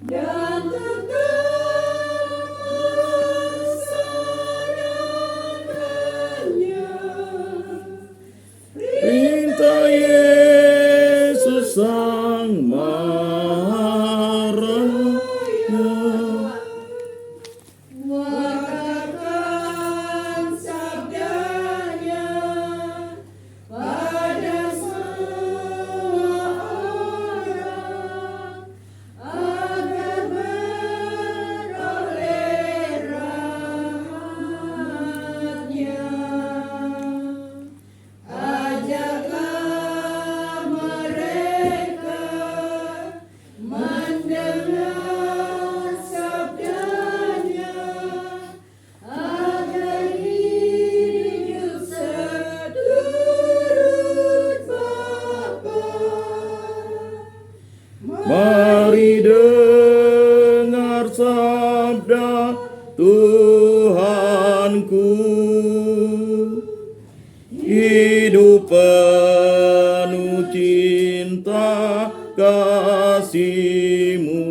dan tetap melaksanakannya. Perintah Yesus Sang Maha Raya. Wartakan sabdanya pada semua orang agar beroleh rahmat-Nya. Ajarlah mereka mendengar sabdanya agar hidup seturut Bapa. Mari dengar sabda Tuhanku. Hidup penuh cinta kasih-Mu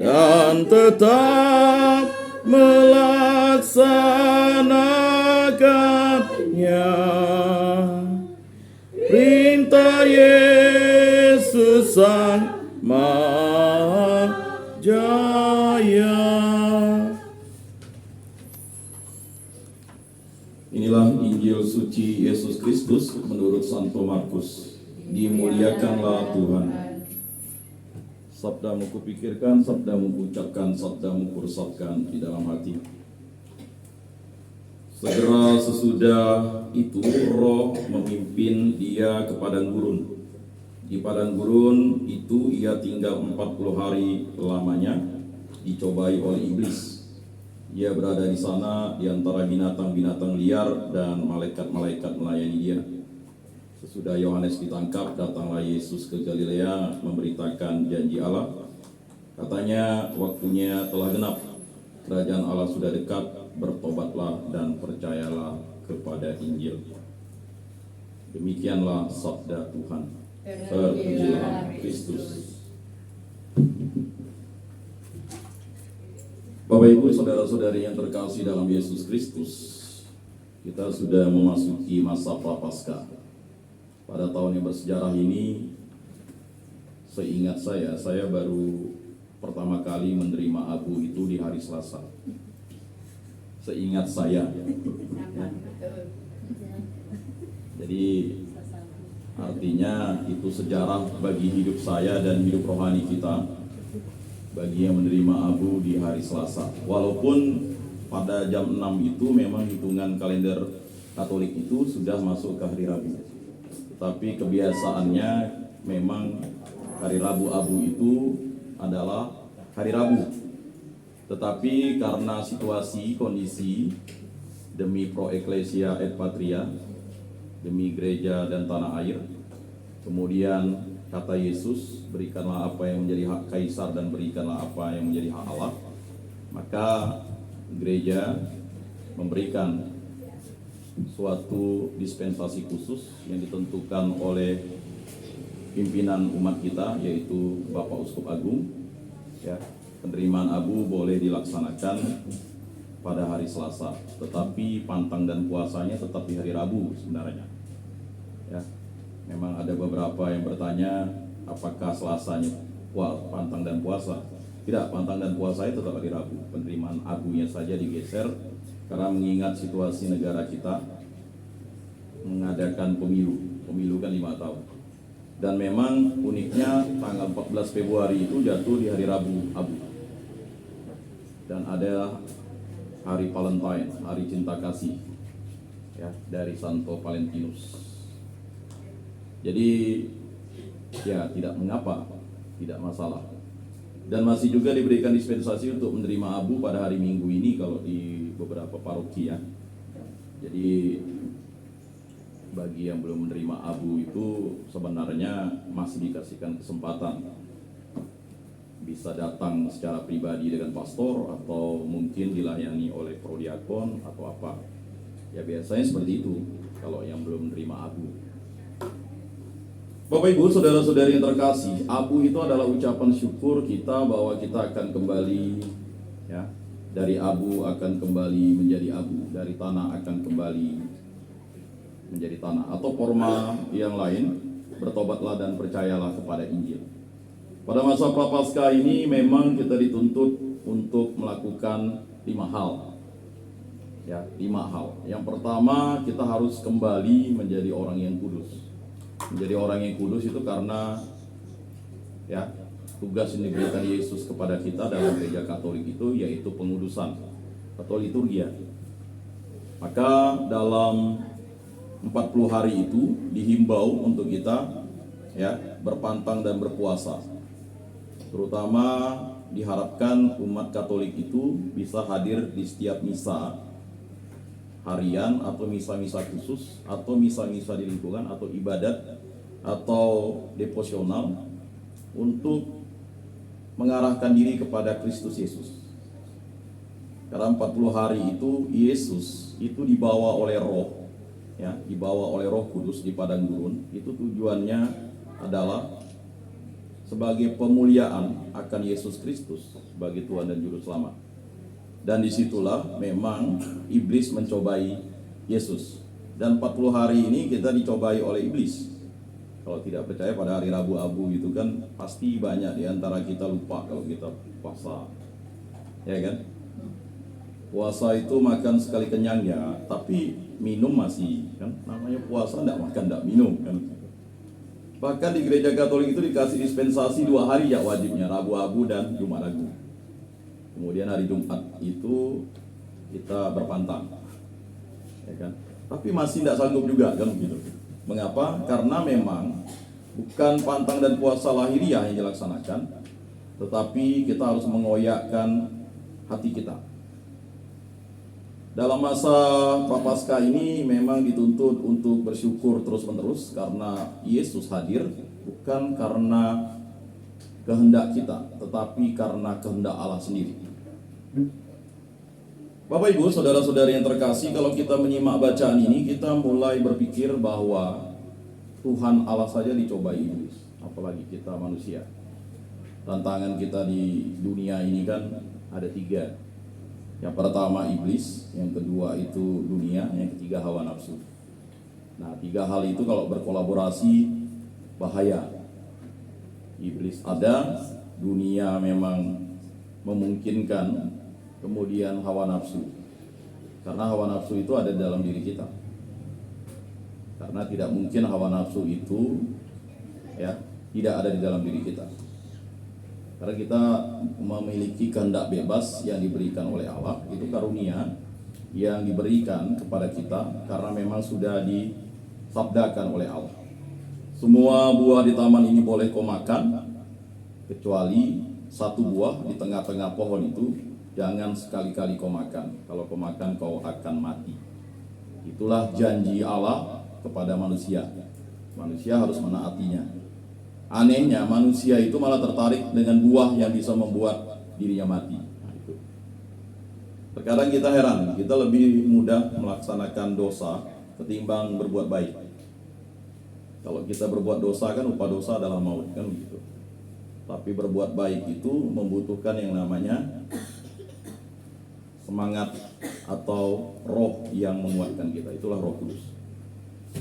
dan tetap melaksanakannya. Perintah Yesus Sang Maha Jaya. Inilah Injil suci Yesus Kristus menurut Santo Markus. Dimuliakanlah Tuhan. Sabdamu kupikirkan, sabdamu kuucapkan, sabdamu kuresapkan di dalam hati. Segera sesudah itu Roh memimpin dia ke padang gurun. Di padang gurun itu ia tinggal 40 hari lamanya, dicobai oleh iblis. Ia berada di sana di antara binatang-binatang liar dan malaikat-malaikat melayani dia. Sesudah Yohanes ditangkap, datanglah Yesus ke Galilea memberitakan janji Allah. Katanya, waktunya telah genap, kerajaan Allah sudah dekat, bertobatlah dan percayalah kepada Injil. Demikianlah sabda Tuhan. Terpujilah Kristus. Bapak Ibu, saudara-saudari yang terkasih dalam Yesus Kristus, kita sudah memasuki masa Prapaskah. Pada tahun yang bersejarah ini, seingat saya baru pertama kali menerima abu itu di hari Selasa. Seingat saya. Jadi artinya itu sejarah bagi hidup saya dan hidup rohani kita, bagi yang menerima abu di hari Selasa. Walaupun pada jam 6 itu memang hitungan kalender Katolik itu sudah masuk ke hari Rabu. Tapi kebiasaannya memang hari Rabu abu itu adalah hari Rabu. Tetapi karena situasi, kondisi, demi pro ecclesia et patria, demi gereja dan tanah air, kemudian kata Yesus, berikanlah apa yang menjadi hak Kaisar dan berikanlah apa yang menjadi hak Allah, maka gereja memberikan suatu dispensasi khusus yang ditentukan oleh pimpinan umat kita, yaitu Bapak Uskup Agung. Ya, penerimaan abu boleh dilaksanakan pada hari Selasa, tetapi pantang dan puasanya tetap di hari Rabu sebenarnya. Ya, memang ada beberapa yang bertanya apakah Selasanya pantang dan puasa. Tidak, pantang dan puasanya tetap hari Rabu. Penerimaan abunya saja digeser karena mengingat situasi negara kita mengadakan pemilu kan 5 tahun. Dan memang uniknya tanggal 14 Februari itu jatuh di hari Rabu abu. Dan ada hari Valentine, hari cinta kasih, ya, dari Santo Valentinus. Jadi ya tidak mengapa, tidak masalah. Dan masih juga diberikan dispensasi untuk menerima abu pada hari Minggu ini kalau di beberapa paroki, ya. Jadi bagi yang belum menerima abu itu sebenarnya masih dikasihkan kesempatan. Bisa datang secara pribadi dengan pastor atau mungkin dilayani oleh prodiakon atau apa. Ya biasanya seperti itu kalau yang belum menerima abu. Bapak Ibu, saudara-saudari yang terkasih, abu itu adalah ucapan syukur kita bahwa kita akan kembali, ya, dari abu akan kembali menjadi abu, dari tanah akan kembali menjadi tanah, atau forma yang lain, bertobatlah dan percayalah kepada Injil. Pada masa Prapaskah ini memang kita dituntut untuk melakukan 5 hal. Ya, 5 hal. Yang pertama, kita harus kembali menjadi orang yang kudus. Menjadi orang yang kudus itu karena, ya, tugas yang diberikan Yesus kepada kita dalam gereja Katolik itu yaitu pengudusan atau liturgia. Maka dalam 40 hari itu dihimbau untuk kita, ya, berpantang dan berpuasa. Terutama diharapkan umat Katolik itu bisa hadir di setiap misa harian atau misa-misa khusus atau misa-misa di lingkungan atau ibadat atau devosional untuk mengarahkan diri kepada Kristus Yesus. Karena 40 hari itu Yesus itu dibawa oleh Roh, ya, dibawa oleh Roh Kudus di padang gurun. Itu tujuannya adalah sebagai pemuliaan akan Yesus Kristus sebagai Tuhan dan Juru Selamat. Dan disitulah memang iblis mencobai Yesus. Dan 40 hari ini kita dicobai oleh iblis. Kalau tidak percaya pada hari Rabu Abu itu kan pasti banyak di antara kita lupa kalau kita puasa. Ya kan? Puasa itu makan sekali kenyang ya, tapi minum masih, kan? Namanya puasa enggak makan enggak minum kan. Bahkan di gereja Katolik itu dikasih dispensasi 2 hari ya wajibnya, Rabu Abu dan Jumat Agung. Kemudian hari Jumat itu kita berpantang, ya kan? Tapi masih tidak sanggup juga kan begitu. Mengapa? Karena memang bukan pantang dan puasa lahiriah yang dilaksanakan, tetapi kita harus mengoyakkan hati kita. Dalam masa Prapaskah ini memang dituntut untuk bersyukur terus-menerus karena Yesus hadir, bukan karena kehendak kita, tetapi karena kehendak Allah sendiri. Bapak Ibu, saudara-saudari yang terkasih, kalau kita menyimak bacaan ini, kita mulai berpikir bahwa Tuhan Allah saja dicobai iblis, apalagi kita manusia. Tantangan kita di dunia ini kan ada 3. Yang pertama iblis, yang kedua itu dunia, yang ketiga hawa nafsu. Nah, 3 hal itu kalau berkolaborasi bahaya. Iblis ada, dunia memang memungkinkan, kemudian hawa nafsu. Karena hawa nafsu itu ada dalam diri kita. Karena tidak mungkin hawa nafsu itu, ya, tidak ada di dalam diri kita. Karena kita memiliki kehendak bebas yang diberikan oleh Allah, itu karunia yang diberikan kepada kita karena memang sudah disabdakan oleh Allah. Semua buah di taman ini boleh kau makan, kecuali 1 buah di tengah-tengah pohon itu jangan sekali-kali kau makan. Kalau kau makan kau akan mati. Itulah janji Allah kepada manusia. Manusia harus menaatinya. Anehnya manusia itu malah tertarik dengan buah yang bisa membuat dirinya mati. Nah, itu. Terkadang kita heran, kita lebih mudah melaksanakan dosa ketimbang berbuat baik. Kalau kita berbuat dosa kan upah dosa adalah maut kan gitu. Tapi berbuat baik itu membutuhkan yang namanya semangat atau roh yang menguatkan kita. Itulah Roh Kudus.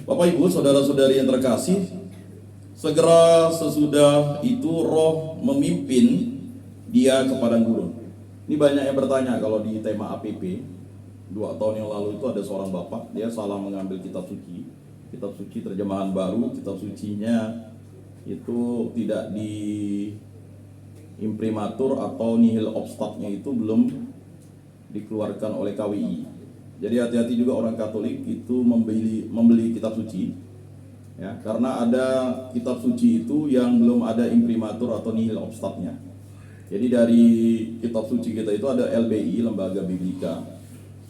Bapak Ibu, saudara-saudari yang terkasih, segera sesudah itu roh memimpin dia ke padang gurun. Ini banyak yang bertanya kalau di tema APP 2 tahun yang lalu itu ada seorang bapak, dia salah mengambil kitab suci. Kitab suci terjemahan baru, kitab sucinya itu tidak di imprimatur atau nihil obstatnya itu belum dikeluarkan oleh KWI. Jadi hati-hati juga orang Katolik itu membeli kitab suci, ya, karena ada kitab suci itu yang belum ada imprimatur atau nihil obstatnya. Jadi dari kitab suci kita itu ada LBI, Lembaga Biblika.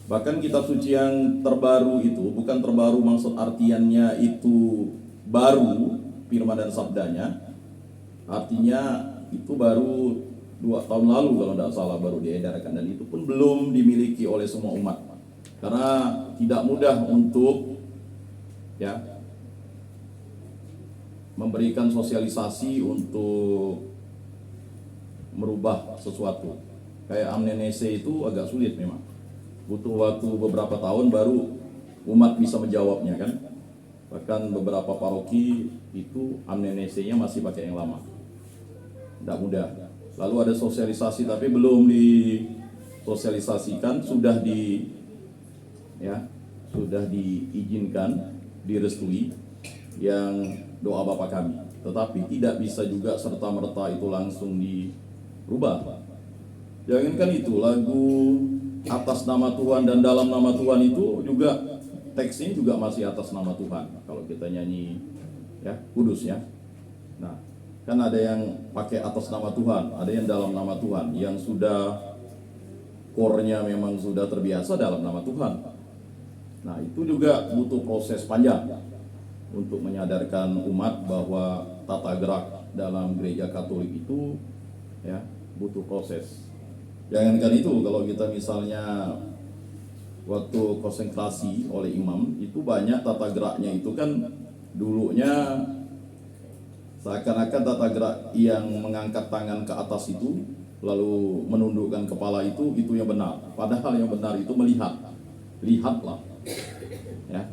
Bahkan kitab suci yang terbaru itu bukan terbaru maksud artiannya itu baru firman dan sabdanya, artinya itu baru 2 tahun lalu kalau tidak salah baru diedarkan, dan itu pun belum dimiliki oleh semua umat karena tidak mudah untuk, ya, memberikan sosialisasi untuk merubah sesuatu. Kayak amnese itu agak sulit memang. Butuh waktu beberapa tahun baru umat bisa menjawabnya kan. Bahkan beberapa paroki itu amnesenya masih pakai yang lama. Tidak mudah. Lalu ada sosialisasi tapi belum disosialisasikan, sudah diizinkan, direstui yang doa Bapa Kami. Tetapi tidak bisa juga serta-merta itu langsung dirubah. Jangankan itu, lagu atas nama Tuhan dan dalam nama Tuhan itu juga teksnya juga masih atas nama Tuhan. Kalau kita nyanyi ya kudus ya. Nah, kan ada yang pakai atas nama Tuhan, ada yang dalam nama Tuhan, yang sudah core-nya memang sudah terbiasa dalam nama Tuhan. Nah, itu juga butuh proses panjang untuk menyadarkan umat bahwa tata gerak dalam gereja Katolik itu ya butuh proses. Jangankan itu, kalau kita misalnya waktu konsentrasi oleh imam, itu banyak tata geraknya itu kan dulunya seakan-akan tata gerak yang mengangkat tangan ke atas itu lalu menundukkan kepala itu yang benar. Padahal yang benar itu lihatlah ya.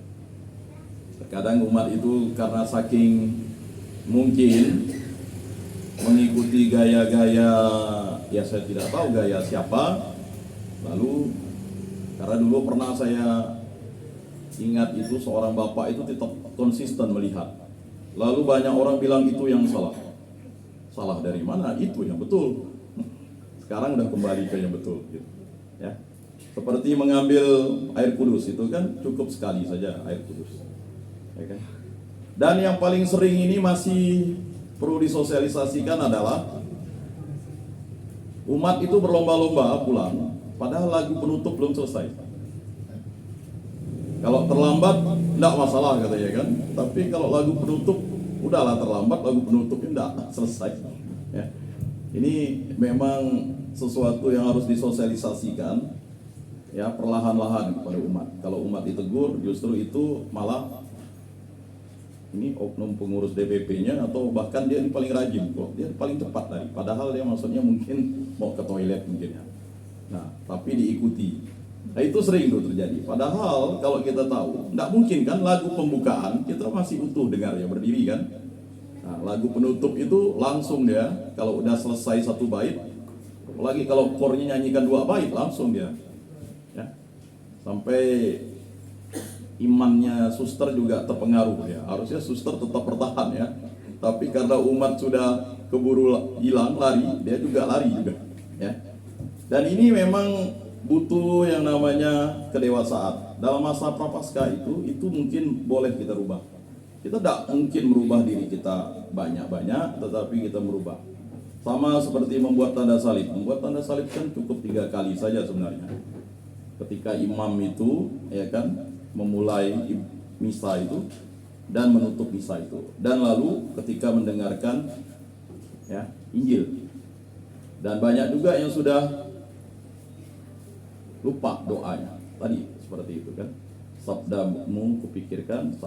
Terkadang umat itu karena saking mungkin mengikuti gaya-gaya, ya saya tidak tahu gaya siapa, lalu karena dulu pernah saya ingat itu seorang bapak itu tetap konsisten melihat. Lalu banyak orang bilang itu yang salah. Salah dari mana? Itu yang betul. Sekarang udah kembali ke yang betul gitu. Ya. Seperti mengambil air kudus itu kan cukup sekali saja air kudus. Ya kan? Dan yang paling sering ini masih perlu disosialisasikan adalah umat itu berlomba-lomba pulang padahal lagu penutup belum selesai. Kalau terlambat enggak masalah katanya kan, tapi kalau lagu penutup udahlah terlambat, lagu penutupnya enggak selesai ya. Ini memang sesuatu yang harus disosialisasikan ya perlahan-lahan kepada umat. Kalau umat ditegur justru itu malah ini oknum pengurus DPP-nya atau bahkan dia paling rajin kok, dia paling cepat tadi. Padahal dia maksudnya mungkin mau ke toilet mungkin ya. Nah, tapi diikuti. Nah, itu sering tuh terjadi. Padahal kalau kita tahu, nggak mungkin kan lagu pembukaan kita masih utuh dengar ya berdiri kan. Nah, lagu penutup itu langsung dia kalau udah selesai satu bait, apalagi kalau core-nya nyanyikan 2 bait langsung dia. Ya. Sampai imannya suster juga terpengaruh ya. Harusnya suster tetap bertahan ya. Tapi karena umat sudah keburu hilang lari, dia juga lari juga ya. Dan ini memang butuh yang namanya kedewasaan. Dalam masa prapaskah itu mungkin boleh kita rubah. Kita tidak mungkin merubah diri kita banyak-banyak, tetapi kita merubah. Sama seperti membuat tanda salib. Membuat tanda salib kan cukup 3 kali saja sebenarnya. Ketika imam itu ya kan memulai misa itu dan menutup misa itu, dan lalu ketika mendengarkan ya Injil. Dan banyak juga yang sudah lupa doanya tadi seperti itu kan, sabdamu kupikirkan